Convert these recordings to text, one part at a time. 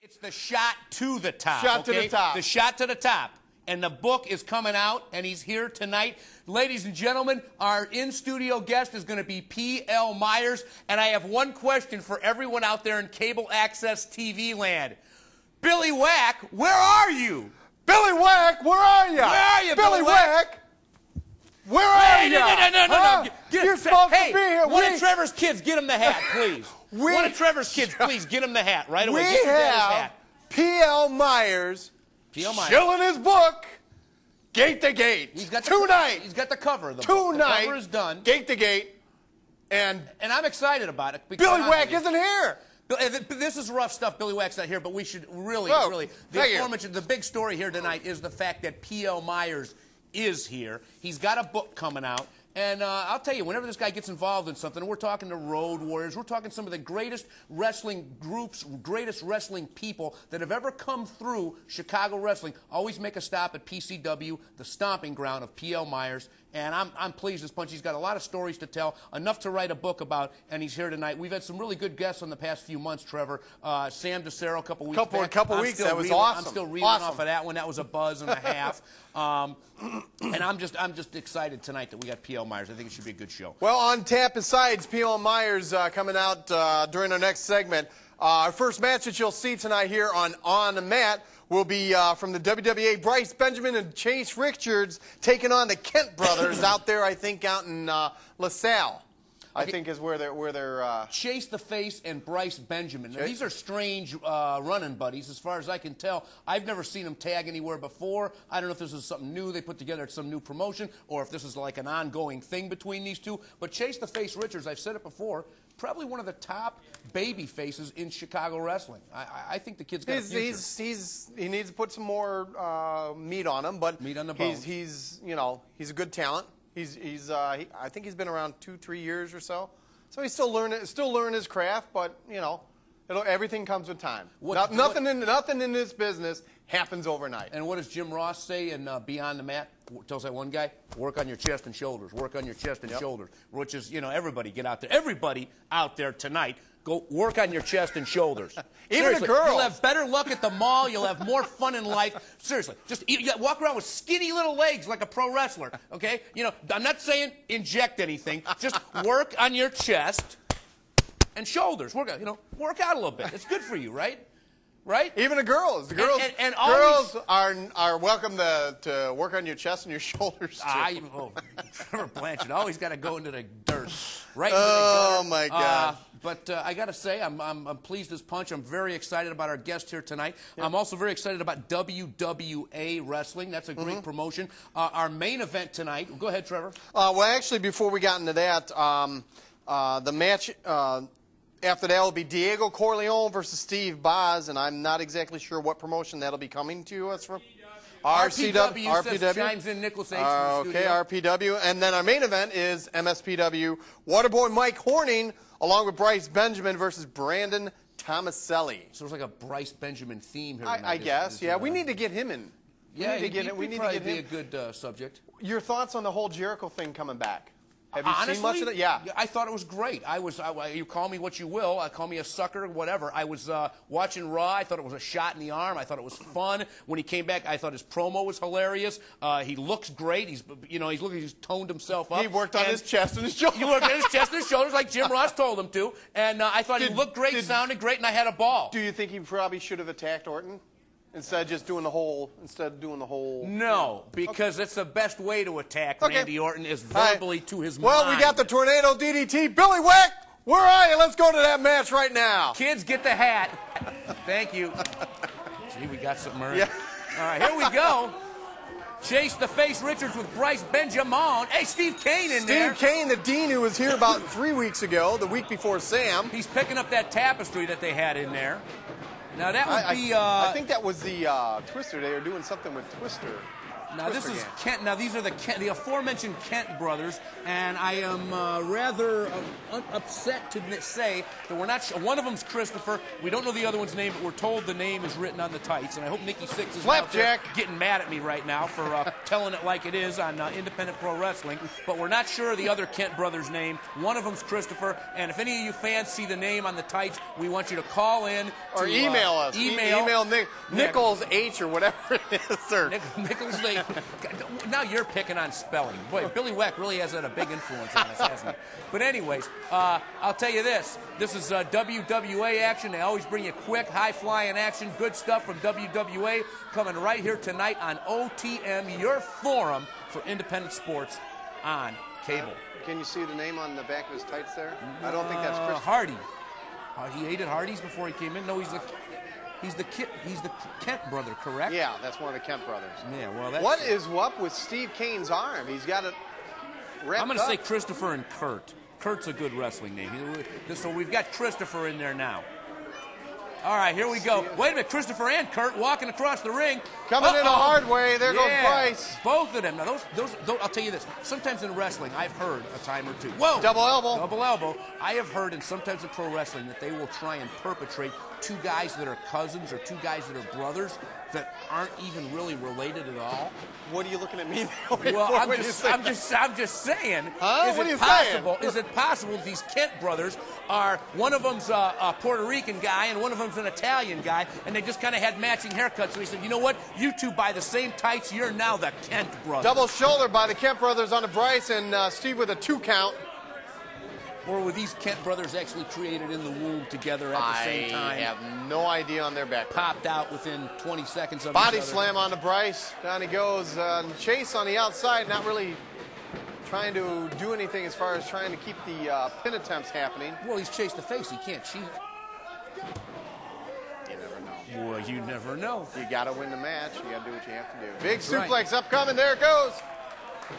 It's the shot to the top. Shot to the top. The shot to the top. And the book is coming out, and he's here tonight. Ladies and gentlemen, our in-studio guest is going to be P.L. Meyers. And I have one question for everyone out there in cable access TV land. Billy Wack, where are you? Billy Wack, where are you? Where are you, Billy Wack? Where are you? No. You're supposed to be here. One of Trevor's kids, get him the hat, please. One of Trevor's kids, please, get him the hat right away. Get your dad's hat. P.L. Meyers chilling his book, Gate to Gate. He's got tonight. He's got the cover of the book. Tonight. The cover is done. Gate to Gate. And I'm excited about it. Billy Wack isn't here. This is rough stuff. Billy Wack's not here, but we should really. The big story here tonight is the fact that P.L. Meyers is here. He's got a book coming out. And I'll tell you, whenever this guy gets involved in something, we're talking to Road Warriors, we're talking some of the greatest wrestling groups, greatest wrestling people that have ever come through Chicago wrestling, always make a stop at PCW, the stomping ground of P.L. Meyers. And I'm pleased as punch. He's got a lot of stories to tell, enough to write a book about, and he's here tonight. We've had some really good guests on the past few months, Trevor. Sam DeCero a couple weeks back. Couple weeks, that was awesome. I'm still reeling off of that one. That was a buzz and a half. And I'm just excited tonight that we got P.L. Meyers. I think it should be a good show. Well, on tap besides P.L. Meyers coming out during our next segment, our first match that you'll see tonight here on the mat will be from the WWA, Bryce Benjamin and Chase Richards taking on the Kent brothers out there, I think, out in LaSalle. I think is where they're Chase the Face and Bryce Benjamin. Now, these are strange running buddies, as far as I can tell. I've never seen them tag anywhere before. I don't know if this is something new they put together at some new promotion, or if this is like an ongoing thing between these two. But Chase the Face Richards, I've said it before, probably one of the top baby faces in Chicago wrestling. I think the kid's got a future. He needs to put some more meat on him, but meat on the bone. He's a good talent. I think he's been around 2-3 years or so. So he's still learning his craft, but everything comes with time. Nothing in this business happens overnight. And what does Jim Ross say in Beyond the Mat? Tells that one guy, work on your chest and shoulders. Work on your chest and shoulders. Which is, everybody get out there. Everybody out there tonight, go work on your chest and shoulders. Even the girls. You'll have better luck at the mall. You'll have more fun in life. Seriously, just walk around with skinny little legs like a pro wrestler. Okay, I'm not saying inject anything. Just work on your chest and shoulders. Work out a little bit. It's good for you, right? Right? Even the girls. The girls, girls are welcome to work on your chest and your shoulders, too. Trevor Blanchard always got to go into the dirt. Right into the gutter. My God. But I got to say, I'm pleased as punch. I'm very excited about our guest here tonight. I'm also very excited about WWA Wrestling. That's a great promotion. Our main event tonight. Go ahead, Trevor. Well, actually, before we got into that, the match... after that will be Diego Corleone versus Steve Boz, and I'm not exactly sure what promotion that'll be coming to us from. RPW chimes in Nicholas H. Okay, RPW. And then our main event is MSPW Waterboy Mike Horning, along with Bryce Benjamin versus Brandon Tomaselli. So there's like a Bryce Benjamin theme here. I guess, yeah. We need to get him in. Yeah, we need to get him. Be a good subject. Your thoughts on the whole Jericho thing coming back? Have you Honestly, seen much of that? Yeah. I thought it was great. You call me what you will. Call me a sucker, whatever. I was watching Raw. I thought it was a shot in the arm. I thought it was fun. When he came back, I thought his promo was hilarious. He looks great. He's toned himself up. He worked on his chest and his shoulders. He worked on his chest and his shoulders like Jim Ross told him to. And I thought he looked great, sounded great, and I had a ball. Do you think he probably should have attacked Orton? Instead of just doing the whole, No, because it's the best way to attack Randy Orton is verbally to his mind. Well, we got the Tornado DDT. Billy Wack, where are you? Let's go to that match right now. Kids, get the hat. Thank you. Gee, we got something earned. Yeah. All right, here we go. Chase the Face Richards with Bryce Benjamin. Hey, Steve Kane in there. Steve Kane, the dean who was here about 3 weeks ago, the week before Sam. He's picking up that tapestry that they had in there. Now, that would be... I think that was the Twister. They were doing something with Twister. Now this is Kent. Now these are the aforementioned Kent brothers, and I am rather upset to say that we're not. One of them's Christopher. We don't know the other one's name, but we're told the name is written on the tights. And I hope Nikki Sixx is out there getting mad at me right now for telling it like it is on Independent Pro Wrestling. But we're not sure of the other Kent brothers' name. One of them's Christopher. And if any of you fans see the name on the tights, we want you to call in or email us. Email Nichols H or whatever it is, sir. Nichols H. Now you're picking on spelling. Boy, Billy Weck really has had a big influence on us, hasn't he? But anyways, I'll tell you this. This is WWA action. They always bring you quick, high-flying action, good stuff from WWA coming right here tonight on OTM, your forum for independent sports on cable. Can you see the name on the back of his tights there? I don't think that's Christopher. Hardy. He ate at Hardy's before he came in. No, he's the Kent brother, correct? Yeah, that's one of the Kent brothers. Yeah, well, that's what is up with Steve Kane's arm? He's got it wrapped I'm going to say Christopher and Kurt. Kurt's a good wrestling name. So we've got Christopher in there now. All right, here we go. Wait a minute, Christopher and Kurt walking across the ring. Coming in a hard way. There goes Bryce. Both of them. Now, those, I'll tell you this. Sometimes in wrestling, I've heard a time or two. Whoa! Double elbow. Double elbow. I have heard, and sometimes in pro wrestling, that they will try and perpetrate two guys that are cousins or two guys that are brothers that aren't even really related at all. What are you looking at me? Well, I'm just saying. Huh? What are you saying? Is it possible these Kent brothers are, one of them's a Puerto Rican guy and one of them's an Italian guy, and they just kind of had matching haircuts. So he said, you know what? You two buy the same tights. You're now the Kent brothers. Double shoulder by the Kent brothers on the Bryce, and Steve with a 2 count. Or were these Kent brothers actually created in the womb together at the same time? I have no idea on their background. Popped out within 20 seconds of body each other. slam on the Bryce. Down he goes. Chase on the outside, not really trying to do anything as far as trying to keep the pin attempts happening. Well, he's chased the face. He can't cheat. You never know. Well, you never know. You got to win the match. You got to do what you have to do. Big suplex upcoming. There it goes.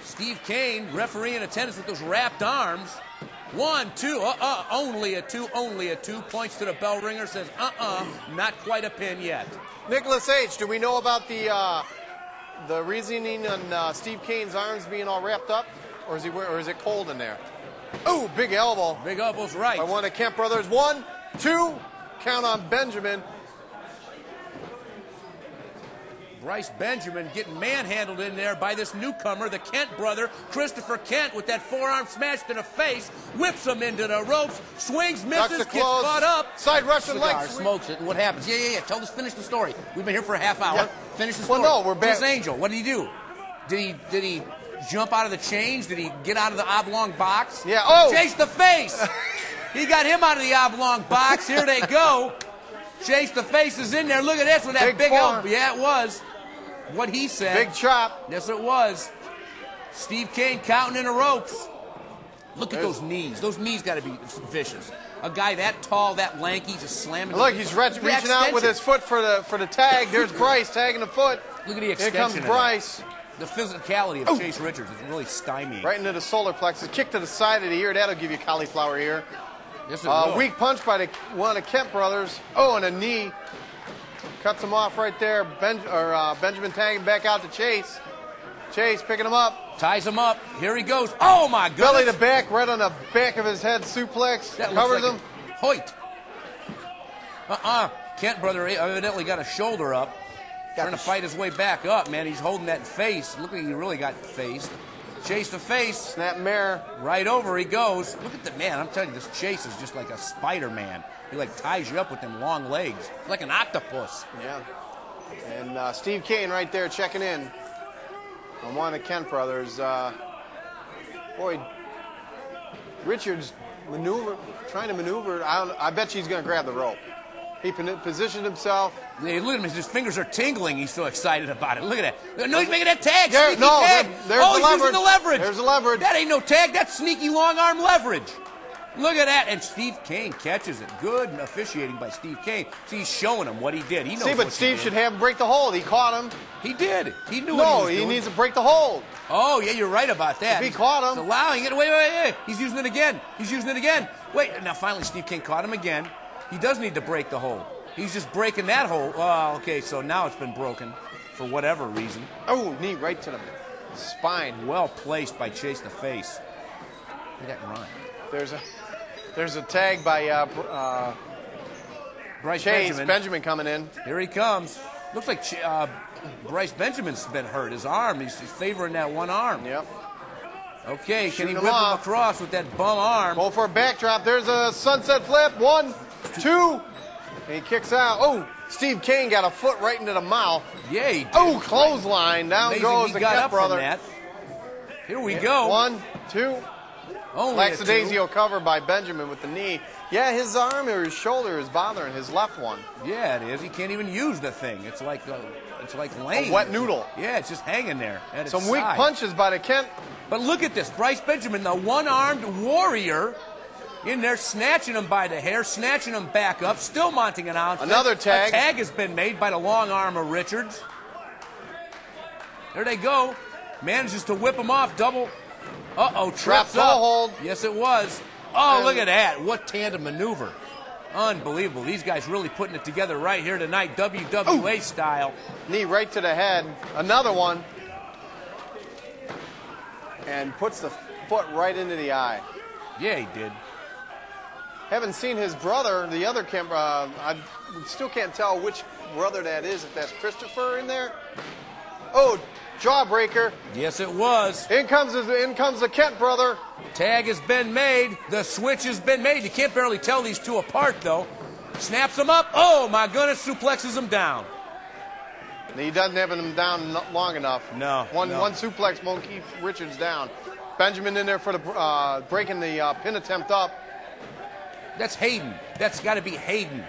Steve Kane, referee in attendance with those wrapped arms. 1, 2, only a 2, only a 2. Points to the bell ringer, says, not quite a pin yet. Nicholas H., do we know about the reasoning on Steve Kane's arms being all wrapped up, or is it cold in there? Oh, big elbow. Big elbow's right. By one of Kent brothers. 1, 2, count on Benjamin. Bryce Benjamin getting manhandled in there by this newcomer, the Kent brother, Christopher Kent, with that forearm smashed to the face, whips him into the ropes, swings, misses, gets caught up. Side Russian leg sweep. Smokes it, and what happens? Yeah. Tell us, finish the story. We've been here for a half hour. Yep. Finish the story. Well, no, we're back. Chris Angel, what did he do? Did he jump out of the chains? Did he get out of the oblong box? Yeah. Oh! Chase the face! He got him out of the oblong box. Here they go. Chase the face is in there. Look at this with that big elbow. Yeah, it was. What he said. Big chop. Yes, it was. Steve Kane counting in the ropes. Look at those knees. Those knees got to be vicious. A guy that tall, that lanky, just slamming. Look, he's reaching out with his foot for the tag. There's Bryce tagging the foot. Look at the extension. Here comes Bryce. The physicality of Chase Richards is really stymieing. Right into the solar plexus. Kick to the side of the ear. That'll give you cauliflower ear. Yes, it will. Weak punch by one of the Kent brothers. Oh, and a knee. Cuts him off right there. Benjamin tagging back out to Chase. Chase picking him up. Ties him up. Here he goes. Oh, my goodness. Belly to back, right on the back of his head. Suplex. That covers like him. Hoyt. Kent brother evidently got a shoulder up. Trying to fight his way back up, man. He's holding that face. Look like he really got faced. Chase the face. Snap mare. Right over he goes. Look at the man. I'm telling you, this Chase is just like a Spider-Man. He like ties you up with them long legs. Like an octopus. Yeah. And Steve Kane right there checking in on one of the Kent brothers. Boy, Richard's trying to maneuver. I bet you he's going to grab the rope. He positioned himself. Yeah, look at him. His fingers are tingling. He's so excited about it. Look at that. No, he's making that tag. There's There's the using the leverage. There's the leverage. That ain't no tag. That's sneaky long arm leverage. Look at that. And Steve Kane catches it. Good officiating by Steve Kane. See, he's showing him what he did. He knows See, but Steve should have him break the hold. He caught him. He did. He knew what he was doing. No, he needs to break the hold. Oh, yeah, you're right about that. If he caught him. He's allowing it. Wait. He's using it again. Wait, now finally Steve Kane caught him again. He does need to break the hold. He's just breaking that hold. Oh, okay, so now it's been broken. for whatever reason. Oh, knee right to the spine. Well placed by Chase the face. Look at that run. There's a tag by Bryce Chase Benjamin coming in. Here he comes. Looks like Bryce Benjamin's been hurt. His arm, he's favoring that one arm. Yep. Okay, can he whip him across with that bum arm? Go for a backdrop. There's a sunset flip. 1, 2. And he kicks out. Oh, Steve Kane got a foot right into the mouth. Yeah, he did. Oh, clothesline. Down Amazing goes he the got Kemp up brother. From that. Here we go. 1, 2. Only Lackadaisio cover by Benjamin with the knee. Yeah, his arm or his shoulder is bothering his left one. Yeah, it is. He can't even use the thing. It's like lame. A wet noodle. Yeah, it's just hanging there at its Some weak side. punches by the Kent. But look at this. Bryce Benjamin, the one-armed warrior, in there snatching him by the hair, snatching him back up, still mounting an ounce. Another tag. A tag has been made by the long arm of Richards. There they go. Manages to whip him off. Double. Uh-oh, trips up. Hold. Yes, it was. Oh, look at that. What tandem maneuver. Unbelievable. These guys really putting it together right here tonight, WWA style. Knee right to the head. Another one. And puts the foot right into the eye. Yeah, he did. Haven't seen his brother, the other Kemp. I still can't tell which brother that is, if that's Christopher in there. Oh, jawbreaker. Yes, it was. In comes the Kent brother. Tag has been made. The switch has been made. You can't barely tell these two apart, though. Snaps him up. Oh, my goodness, suplexes him down. He doesn't have him down long enough. No. One suplex won't keep Richards down. Benjamin in there for the breaking the pin attempt up. That's Hayden. That's got to be Hayden.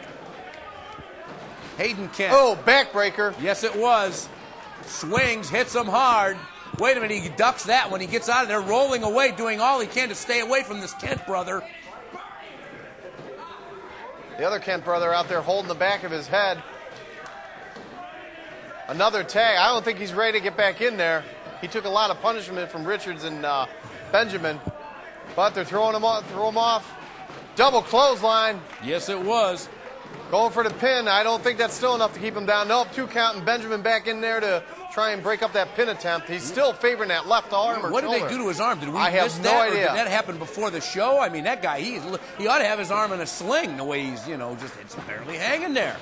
Hayden Kent. Oh, backbreaker. Yes, it was. Swings, hits him hard. Wait a minute, he ducks that when he gets out of there, rolling away, doing all he can to stay away from this Kent brother. The other Kent brother out there holding the back of his head. Another tag. I don't think he's ready to get back in there. He took a lot of punishment from Richards and Benjamin, but they're throwing him off. Double clothesline. Yes, it was. Going for the pin. I don't think that's still enough to keep him down. Nope, 2 count and Benjamin back in there to try and break up that pin attempt. He's still favoring that left arm or What shoulder. did they do to his arm? Did we I miss have that, no or idea. did that happen before the show? I mean, that guy, he ought to have his arm in a sling the way he's, it's barely hanging there.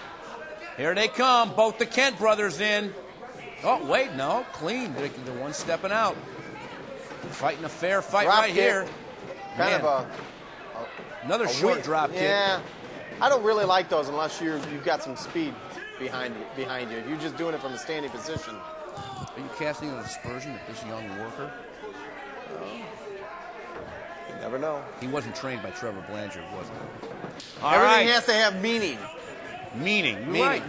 Here they come, both the Kent brothers in. Oh, wait, no, clean. They're one stepping out. Fighting a fair fight Drop right kick. here. Kind of another short drop kick. Yeah, I don't really like those unless you've got some speed behind you. If you're just doing it from a standing position. Are you casting an aspersion at this young worker? You never know. He wasn't trained by Trevor Blanchard, was he? Everything has to have meaning. Meaning.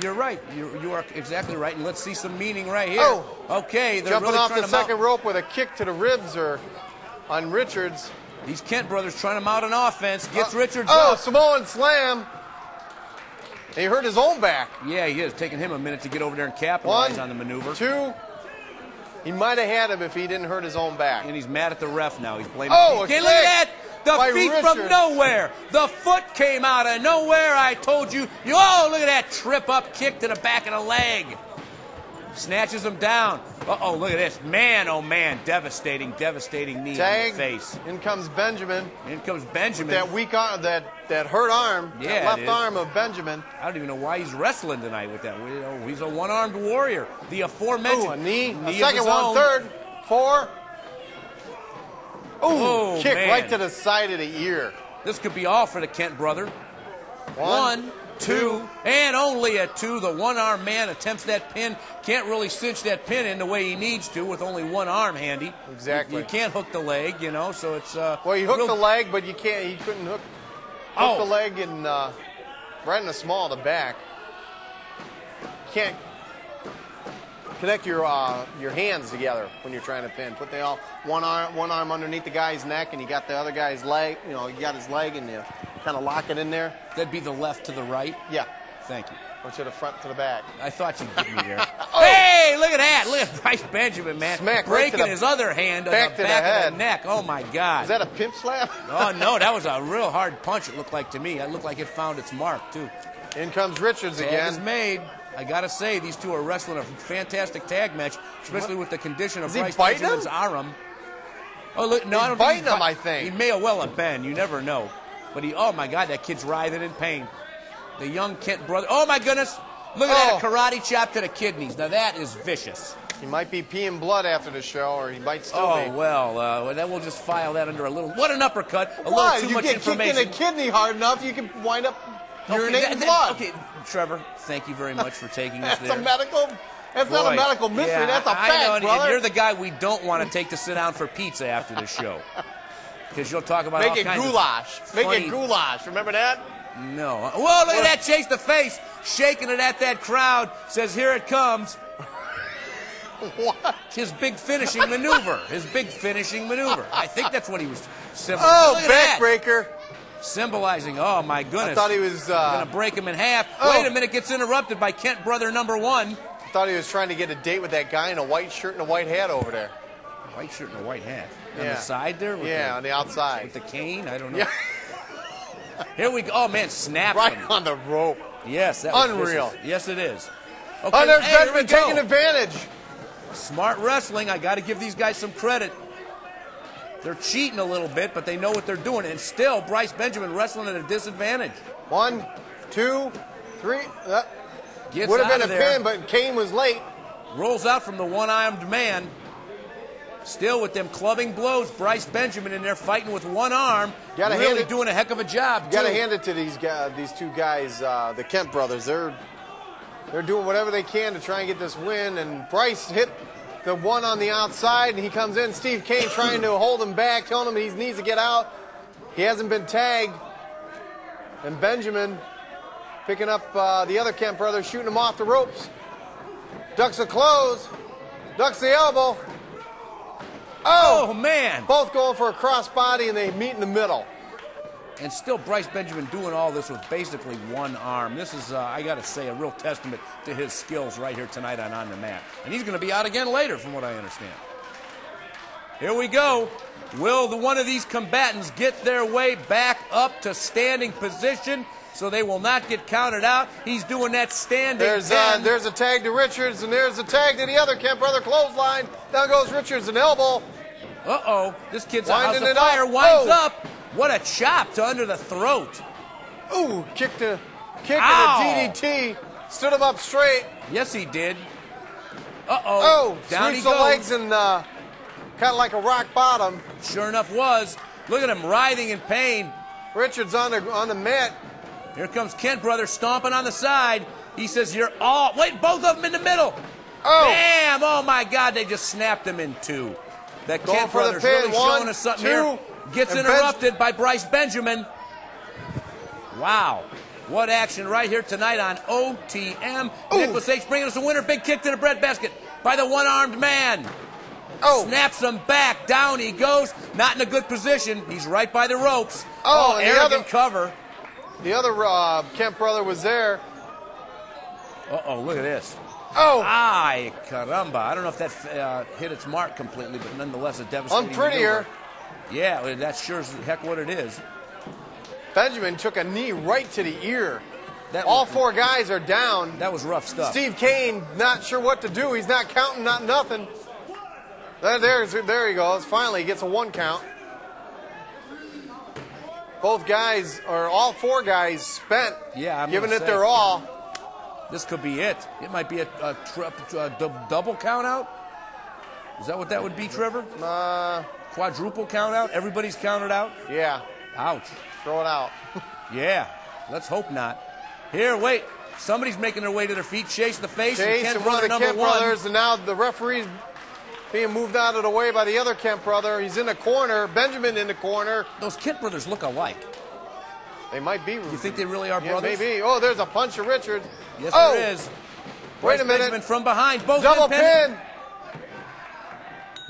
You're right. You are exactly right. And let's see some meaning right here. Oh. Okay. They're Jumping really off trying the to second rope with a kick to the ribs or on Richards. These Kent brothers trying to mount an offense. Gets Richards up. Samoan slam. He hurt his own back. Yeah, he is. Taking him a minute to get over there and capitalize on the maneuver. 2. He might have had him if he didn't hurt his own back. And he's mad at the ref now. He's blaming. Oh, okay, look at that. The feet Richards. from nowhere. The foot came out of nowhere. I told you. Oh, look at that trip up kick to the back of the leg. Snatches him down. Uh-oh, look at this. Man, oh, man. Devastating knee Tag. in the face. In comes Benjamin. In comes Benjamin. That weak arm, that hurt arm. Yeah, that left arm of Benjamin. I don't even know why he's wrestling tonight with that. He's a one-armed warrior. The aforementioned. Ooh, a knee. A second one, third, 4. Ooh, kick man. right to the side of the ear. This could be all for the Kent brother. 1, 2, and only a 2. The one-armed man attempts that pin. Can't really cinch that pin in the way he needs to with only one arm handy. Exactly. You can't hook the leg, so it's... well, he hooked the leg, but you can't. He couldn't hook the leg in right in the small of the back. Can't connect your hands together when you're trying to pin. Put one arm underneath the guy's neck, and you got the other guy's leg. You got his leg, and you kind of lock it in there. That'd be the left to the right? Yeah. Thank you. Or to the front to the back. I thought you'd get me there. Hey, look at that. Look at Bryce Benjamin, man. Smack breaking right his other hand on back the to back the of the neck. Oh, my God. Is that a pimp slap? Oh, no, that was a real hard punch, it looked like to me. It looked like it found its mark, too. In comes Richards Tag again. is made. I got to say, these two are wrestling a fantastic tag match, especially with the condition of Bryce biting Benjamin's arm. Oh, look, no, I don't biting think him, I think. He may well have been. You never know. But oh, my God, that kid's writhing in pain. The young Kent brother. Oh, my goodness. Look at that, a karate chop to the kidneys. Now, that is vicious. He might be peeing blood after the show, or he might still be. Oh, well, then we'll just file that under a little... What an uppercut. A little too much information. You get kicked in the kidney hard enough, you can wind up urinating blood. Okay, Trevor, thank you very much for taking us there. That's not a medical mystery. That's a fact, brother. And you're the guy we don't want to take to sit down for pizza after the show. Because you'll talk about all kinds of goulash. funny... Make it goulash. Remember that? No. Whoa, look at that. Chase the face. Shaking it at that crowd. Says, here it comes. What? His big finishing maneuver. His big finishing maneuver. I think that's what he was symbolizing. Oh, backbreaker. Symbolizing. Oh, my goodness. I thought he was... going to break him in half. Oh. Wait a minute. Gets interrupted by Kent brother number 1. I thought he was trying to get a date with that guy in a white shirt and a white hat over there. A white shirt and a white hat? On the side there? Yeah, on the outside. With the cane? I don't know. Yeah. Here we go. Oh, man, snaps right him. On the rope. Yes, that was unreal. Vicious. Yes, it is. Okay, oh, there's Benjamin taking advantage. Smart wrestling. I got to give these guys some credit. They're cheating a little bit, but they know what they're doing. And still, Bryce Benjamin wrestling at a disadvantage. 1, 2, 3. Would have been a pin, but Kane was late. Rolls out from the one-armed man. Still with them clubbing blows. Bryce Benjamin in there fighting with one arm. Really doing a heck of a job. You got to hand it to these two guys, the Kent brothers. They're doing whatever they can to try and get this win. And Bryce hit the one on the outside, and he comes in. Steve Kane trying to hold him back, telling him he needs to get out. He hasn't been tagged. And Benjamin picking up the other Kent brother, shooting him off the ropes. Ducks a close. Ducks the elbow. Oh, man. Both going for a crossbody, and they meet in the middle. And still Bryce Benjamin doing all this with basically one arm. This is, I got to say, a real testament to his skills right here tonight on the mat. And he's going to be out again later, from what I understand. Here we go. Will one of these combatants get their way back up to standing position so they will not get counted out? He's doing that standing. There's a tag to Richards, and there's a tag to the other Kent brother clothesline. Down goes Richards, an elbow. Uh-oh. This kid's a house of fire. Winds up. What a chop to under the throat. Ooh, kick and a DDT. Stood him up straight. Yes, he did. Uh-oh. Down he goes. The legs and kind of like a rock bottom. Sure enough was. Look at him writhing in pain. Richards on the mat. Here comes Kent brother stomping on the side. He says, you're all... Wait, both of them in the middle. Oh. Bam! Oh, my God, they just snapped him in two. That Kent brother's really showing us something here. Gets interrupted by Bryce Benjamin. Wow. What action right here tonight on OTM. Nicholas H. bringing us a winner. Big kick to the breadbasket by the one-armed man. Snaps him back. Down he goes. Not in a good position. He's right by the ropes. Arrogant cover. The other Kent brother was there. Uh-oh, look at this. Ay, caramba. I don't know if that hit its mark completely, but nonetheless a devastating Unprettier. Yeah, that's sure as heck what it is. Benjamin took a knee right to the ear. All four guys are down. That was rough stuff. Steve Kane not sure what to do. He's not counting, not nothing. There he goes. Finally, he gets a 1 count. Both guys, or all four guys, spent. Yeah, I'm giving it their all. This could be it. It might be a double count out. Is that what that would be, Trevor? Quadruple count out? Everybody's counted out? Yeah. Ouch. Throw it out. Yeah. Let's hope not. Here, wait. Somebody's making their way to their feet. Chase the face. And one of the Kent brothers, and now the referee's being moved out of the way by the other Kent brother. He's in the corner. Benjamin in the corner. Those Kent brothers look alike. They might be. You think they really are brothers? Maybe. Oh, there's a punch of Richard. Yes, there is. Wait a minute. Benjamin from behind. Both double pin.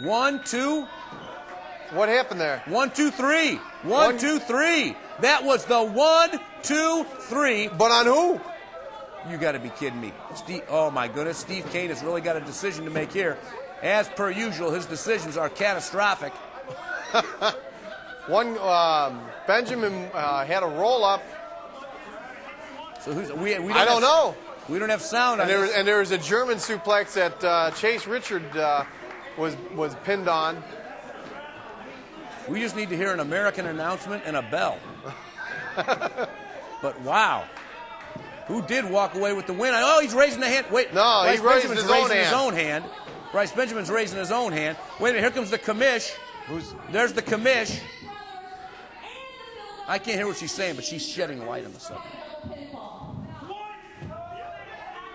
1, 2. What happened there? 1, 2, 3. 1, 2, 3. That was the 1, 2, 3. But on who? You got to be kidding me. Oh, my goodness. Steve Kane has really got a decision to make here. As per usual, his decisions are catastrophic. Benjamin had a roll-up. So who's... I don't know. We don't have sound. And there was a German suplex that Chase Ritchard was pinned on. We just need to hear an American announcement and a bell. But wow. Who did walk away with the win? Oh, he's raising the hand. Wait. No, Bryce he raised Benjamin's his raising own hand. his own hand. Bryce Benjamin's raising his own hand. Wait a minute. Here comes the commish. There's the commish. I can't hear what she's saying, but she's shedding light on the subject.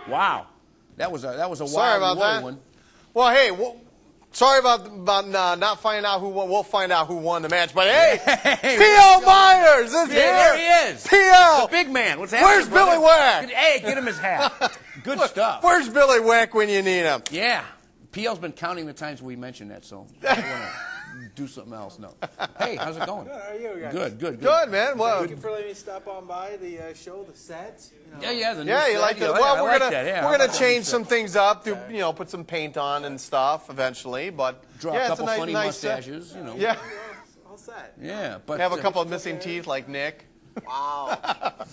Wow. That was a Sorry wild about that. one. Well, hey, sorry about not finding out who won. We'll find out who won the match. But hey, P.L. Myers is here. There he is. P.L. The big man. What's happening? Where's Billy Wack? Hey, get him his hat. Good stuff. Where's Billy Wack when you need him? Yeah. P.L.'s been counting the times we mentioned that, so I don't want to do something else. No. Hey, how's it going? Good. How are you guys? Good, man. Well, thank you for letting me stop on by the show, the set. You know. Yeah, the new yeah, you set. like it. Yeah, Well, I like that. Yeah, we're gonna change some things up. Put some paint on and stuff eventually. But draw yeah, a couple it's a funny nice mustaches. set. Yeah. All set. Yeah, but have a couple of missing teeth like Nick. Wow.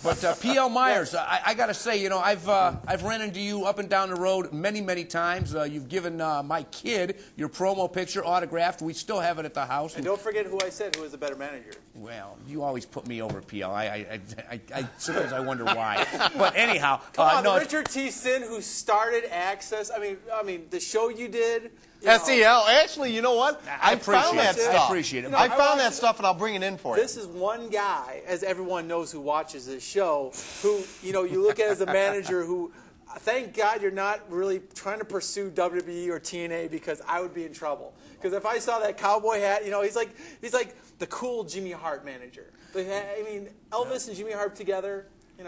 But P.L. Myers, I got to say, I've ran into you up and down the road many, many times. You've given my kid your promo picture autographed. We still have it at the house. And don't forget who I said who was the better manager. Well, you always put me over, P.L. I sometimes I wonder why. But anyhow, the Ritchard T. Sin who started Access. I mean, the show you did. SEL. Actually, you know what? I found that stuff. I appreciate it. I found that stuff, and I'll bring it in for you. This is one guy, as everyone knows who watches this show, who, you look at as a manager who, thank God you're not really trying to pursue WWE or TNA because I would be in trouble. Because if I saw that cowboy hat, he's like the cool Jimmy Hart manager. I mean, Elvis and Jimmy Hart together.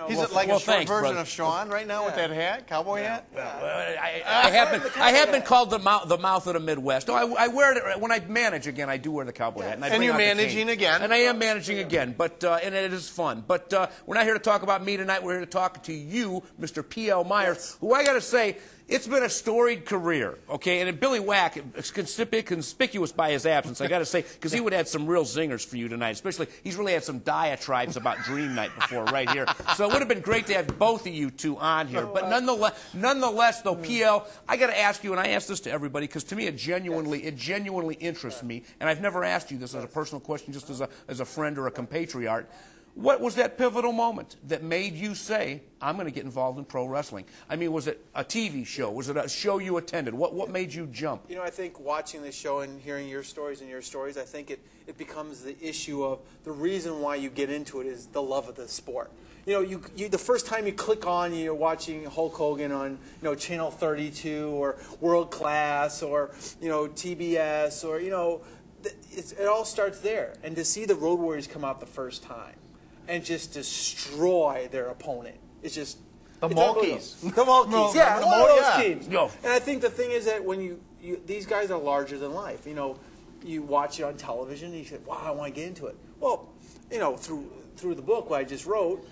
He's like a short version of Sean right now with that hat, cowboy hat. I have been called the mouth of the Midwest. No, I wear it when I manage again. I do wear the cowboy hat, and you're managing again. And I am managing again, but and it is fun. But we're not here to talk about me tonight. We're here to talk to you, Mr. P.L. Myers, who I got to say. It's been a storied career, okay? And Billy Wack is conspicuous by his absence, I got to say, because he would have had some real zingers for you tonight, especially he's really had some diatribes about Dream Night before right here. So it would have been great to have both of you two on here. But nonetheless, though, PL, I got to ask you, and I ask this to everybody, because to me it genuinely interests me, and I've never asked you this as a personal question, just as a friend or a compatriot. What was that pivotal moment that made you say, I'm going to get involved in pro wrestling? I mean, was it a TV show? Was it a show you attended? What made you jump? I think watching this show and hearing your stories, I think it becomes the issue of the reason why you get into it is the love of the sport. The first time you click on, you're watching Hulk Hogan on, Channel 32 or World Class or, TBS or, it all starts there. And to see the Road Warriors come out the first time and just destroy their opponent. It's just the Mulkeys. The Mulkeys, yeah, one of those teams. Yo. And I think the thing is that when these guys are larger than life. You watch it on television and you say, "Wow, I want to get into it." Well, through the book I just wrote,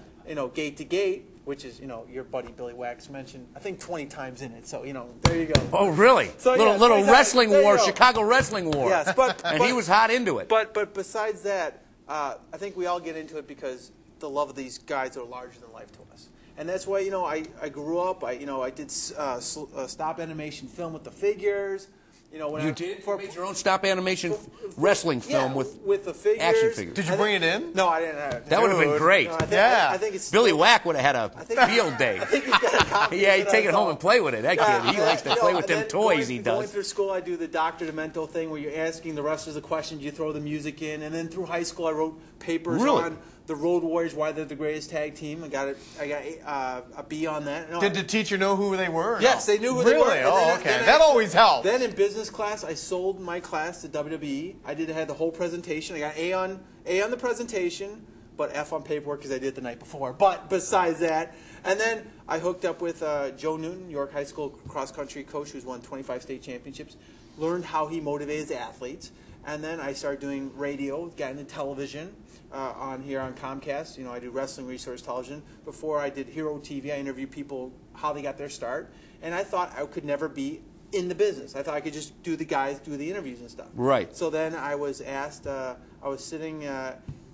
Gate to Gate, which is your buddy Billy Wax mentioned, I think 20 times in it. So there you go. Oh, really? So, little wrestling war, Chicago wrestling war. Yes, and he was hot into it. But besides that. I think we all get into it because the love of these guys are larger than life to us, and that's why I grew up. I did stop animation film with the figures. When you made your own stop animation wrestling film with the figures. Action figures. Did you bring it in? No, I didn't. That would have been great. No, I think it's Billy Wack would have had a field day. I think he's got a copy. Yeah, he'd take it home and play with it. That kid, he likes to play with them toys. He does. Going through school, I do the Dr. Demento thing where you're asking the wrestlers the questions, you throw the music in, and then through high school, I wrote papers on the Road Warriors, why they're the greatest tag team. I got a B on that. Did the teacher know who they were? Yes, they knew who they were. Really? Oh, okay. That always helps. Then in business class, I sold my class to WWE. I had the whole presentation. I got A on the presentation, but F on paperwork because I did it the night before. But besides that, and then I hooked up with Joe Newton, York High School cross-country coach who's won 25 state championships, learned how he motivated his athletes, and then I started doing radio, got into television. On Comcast, I do Wrestling Resource Television. Before I did Hero TV, I interviewed people how they got their start, and I thought I could never be in the business. I thought I could just do the interviews and stuff. Right. So then I was asked. I was sitting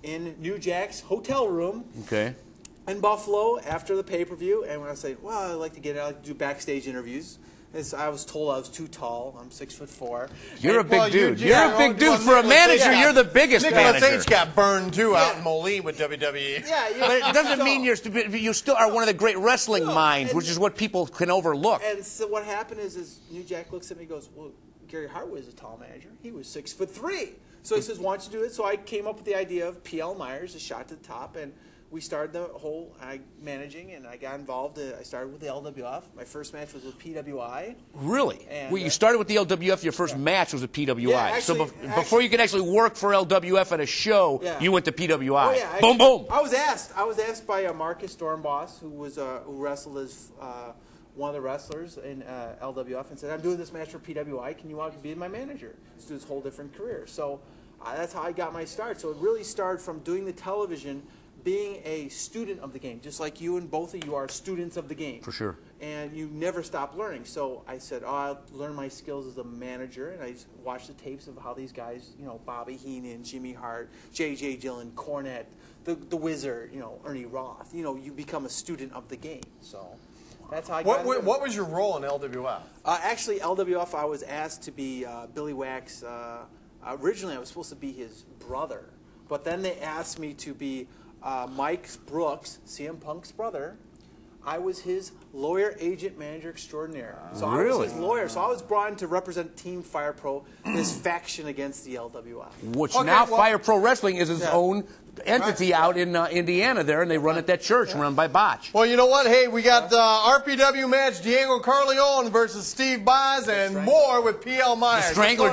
in New Jack's hotel room. Okay. in Buffalo after the pay-per-view, and when I said, well, I'd like to do backstage interviews. I was told I was too tall. I'm 6'4". You're a big dude. You're a big dude. For a manager, you're the biggest manager. Nicholas H. got burned, too, out in Moline with WWE. Yeah, but it doesn't mean you still are one of the great wrestling minds, which is what people can overlook. And so what happened is New Jack looks at me and goes, well, Gary Hartwig is a tall manager. He was 6'3". So he says, why don't you do it? So I came up with the idea of P.L. Meyers, a shot to the top, and we started the whole managing, and I got involved. I started with the LWF. My first match was with PWI. Really? And, well, you started with the LWF. Your first match was with PWI. Yeah, actually, so before you could actually work for LWF at a show, you went to PWI. Oh, yeah, boom, boom. I was asked by Marcus Dornbos, who wrestled as one of the wrestlers in LWF, and said, I'm doing this match for PWI. Can you want to be my manager? Let's do this whole different career. So that's how I got my start. So it really started from doing the television, being a student of the game, just like you and both of you are students of the game. For sure. And you never stop learning. So I said, I'll learn my skills as a manager, and I watched the tapes of how these guys, Bobby Heenan, Jimmy Hart, J.J. Dillon, Cornette, the Wizard, Ernie Roth. You become a student of the game. So that's how I got into it. What was your role in LWF? Actually, LWF, I was asked to be Billy Wax. Originally, I was supposed to be his brother, but then they asked me to be Mike Brooks, CM Punk's brother. I was his lawyer, agent, manager extraordinaire. So I was his lawyer. So I was brought in to represent Team Fire Pro, this faction against the LWF. Which now Fire Pro Wrestling is its own entity out in Indiana there, and they run at that church run by Botch. Well, you know what? Hey, we got the RPW match, Diego Carleone versus Steve Boz, and more with P.L. Myers. The Strangler.